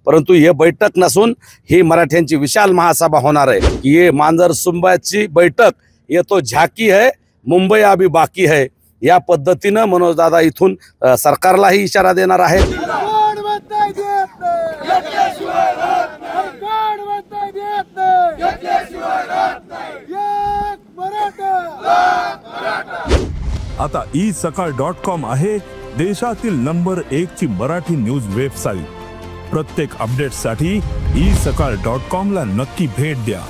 परंतु हे बैठक नसून ही मराठ्यांची विशाल महासभा होणार आहे। ये मांजर सुंबाची बैठक, ये तो झाकी है, मुंबई अभी बाकी है, या पद्धतीनं मनोज दादा इथून सरकारलाही इशारा देणार आहेत। आता isakal.com आहे देशातील नंबर 1 ची मराठी न्यूज वेबसाईट। प्रत्येक अपडेटसाठी isakal.com ला नक्की भेट द्या।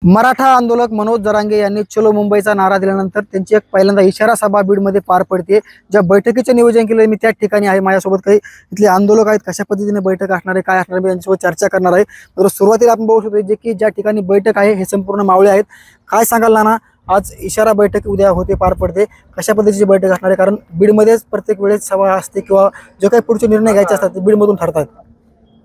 मराठा आंदोलक मनोज जरांगे यांनी चलो मुंबईचा नारा दिल्यानंतर त्यांची एक पहिल्यांदा इशारा सभा बीडमध्ये पार पडते। ज्या बैठकीचे नियोजन केले मी त्या ठिकाणी आहे। माझ्यासोबत काही इथले आंदोलक आहेत, कशा पद्धतीने बैठक असणार आहे, काय असणार आहे, यांच्यासोबत चर्चा करणार आहे। तर सुरुवातीला आपण बघू शकतो जे की ज्या ठिकाणी बैठक आहे हे संपूर्ण मावळे आहेत। काय सांगाल नाना, आज इशारा बैठक उद्या होते पार पडते, कशा पद्धतीची बैठक असणार आहे? कारण बीडमध्येच प्रत्येक वेळेस सभा असते किंवा जे काही पुढचे निर्णय घ्यायचे असतात ते बीडमधून ठरतात।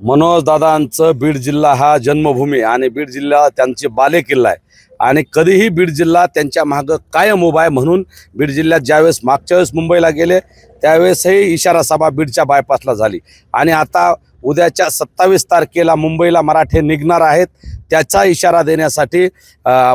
मनोज दादांचं बीड जिल्हा हा जन्मभूमी आणि बीड जिल्हा त्यांची बालेकिल्ला आहे आणि कधीही बीड जिल्हा त्यांच्या मागं कायम उभा आहे। म्हणून बीड जिल्ह्यात ज्यावेळेस मागच्या वेळेस मुंबईला गेले त्यावेळेसही इशारा सभा बीडच्या बायपासला झाली आणि आता उद्याच्या 27 तारखेला मुंबईला मराठे निघणार आहेत। त्याचा इशारा देण्यासाठी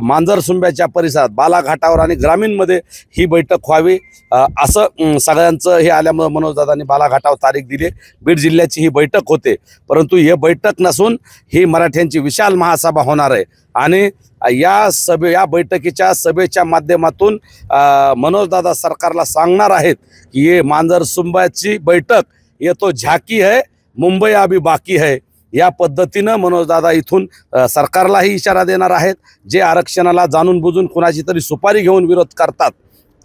मांजरसुंब्याच्या परिसरात बालाघाटावर आणि ग्रामीणमध्ये ही बैठक व्हावी असं सगळ्यांचं हे आल्यामुळे मनोज दादांनी बालाघाटावर तारीख दिली। बीड जिल्ह्याची ही बैठक होते, परंतु हे बैठक नसून ही मराठ्यांची विशाल महासभा होणार आहे आणि या बैठकीच्या सभेच्या माध्यमातून मनोज दादा सरकारला सांगणार आहेत की ये मांजरसुंबाची बैठक, ये तो झाकी है, मुंबई अभी बाकी है, या पद्धतीनं मनोज दादा इथून सरकारलाही इशारा देणार आहेत। जे आरक्षणाला जाणून बुजून कुणाची तरी सुपारी घेऊन विरोध करतात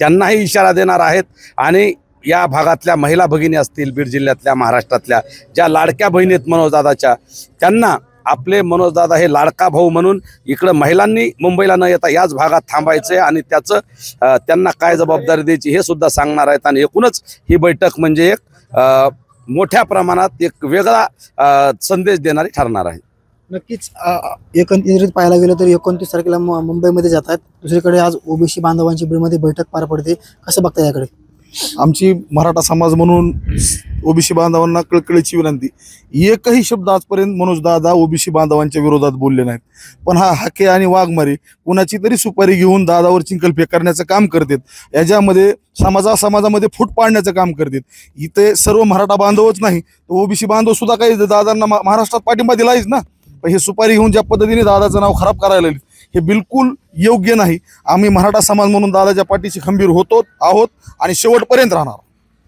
त्यांनाही इशारा देणार आहेत आणि या भागातल्या महिला भगिनी असतील, बीड जिल्ह्यातल्या, महाराष्ट्रातल्या ज्या लाडक्या बहिणी आहेत मनोज दादाच्या, त्यांना आपले मनोज दादा हे लाडका भाऊ म्हणून इकडं महिलांनी मुंबईला न येता याच भागात थांबायचे आणि त्याचं त्यांना काय जबाबदारी द्यायची हे सुद्धा सांगणार आहेत। आणि एकूणच ही बैठक म्हणजे एक मोठ्या प्रमाणात एक वेगळा संदेश देणारी ठरणार आहे। नक्कीच एकंदरीत पाहायला गेलं तर 29 तारखेला मुंबईमध्ये जातात। दुसरीकडे आज ओबीसी बांधवांची बीडमध्ये बैठक पार पडते, कसं बघता याकडे? आमची मराठा समाज म्हणून ओबीसी बांधवांना कळकळीची विनंती, एकही शब्द आजपर्यंत मनोज दादा ओबीसी बांधवांच्या विरोधात बोलले नाहीत, पण हा हाके आणि वाघमारी कुणाची तरी सुपारी घेऊन दादावर चिंकलफेक करण्याचं काम करतात। याच्यामध्ये समाजामध्ये फूट पाडण्याचं काम करतात। इथे सर्व मराठा बांधवच नाही तर ओबीसी बांधव सुद्धा काही दादांना महाराष्ट्रात पाठिंबा दिलायच ना, पण हे सुपारी घेऊन ज्या पद्धतीने दादाचं नाव खराब करायला लागले हे बिलकुल योग्य नाही। आम्ही मराठा समाज म्हणून दादाच्या पाठीशी खंबीर आहोत आणि शेवटपर्यंत राहणार।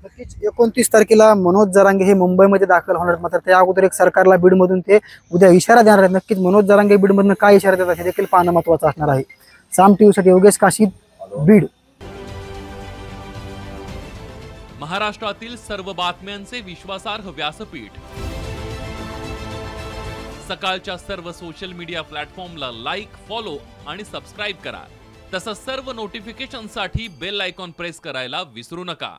नक्कीच 29 तारखेला मनोज जरांगे हे मुंबईमध्ये दाखल होणार, मात्र त्या अगोदर एक सरकारला बीडमधून ते उद्या इशारा देणार आहेत। नक्कीच मनोज जरांगे बीडमधून काय इशारा देतात हे देखील पाहणं महत्त्वाचं असणार आहे। साम टीव्हीसाठी योगेश काशीद, बीड। महाराष्ट्रातील सर्व बातम्यांचे विश्वासार्ह व्यासपीठ, सकाळच्या सर्व सोशल मीडिया प्लॅटफॉर्मला लाईक, फॉलो आणि सबस्क्राईब करा। तसंच सर्व नोटिफिकेशनसाठी बेल आयकॉन प्रेस करायला विसरू नका।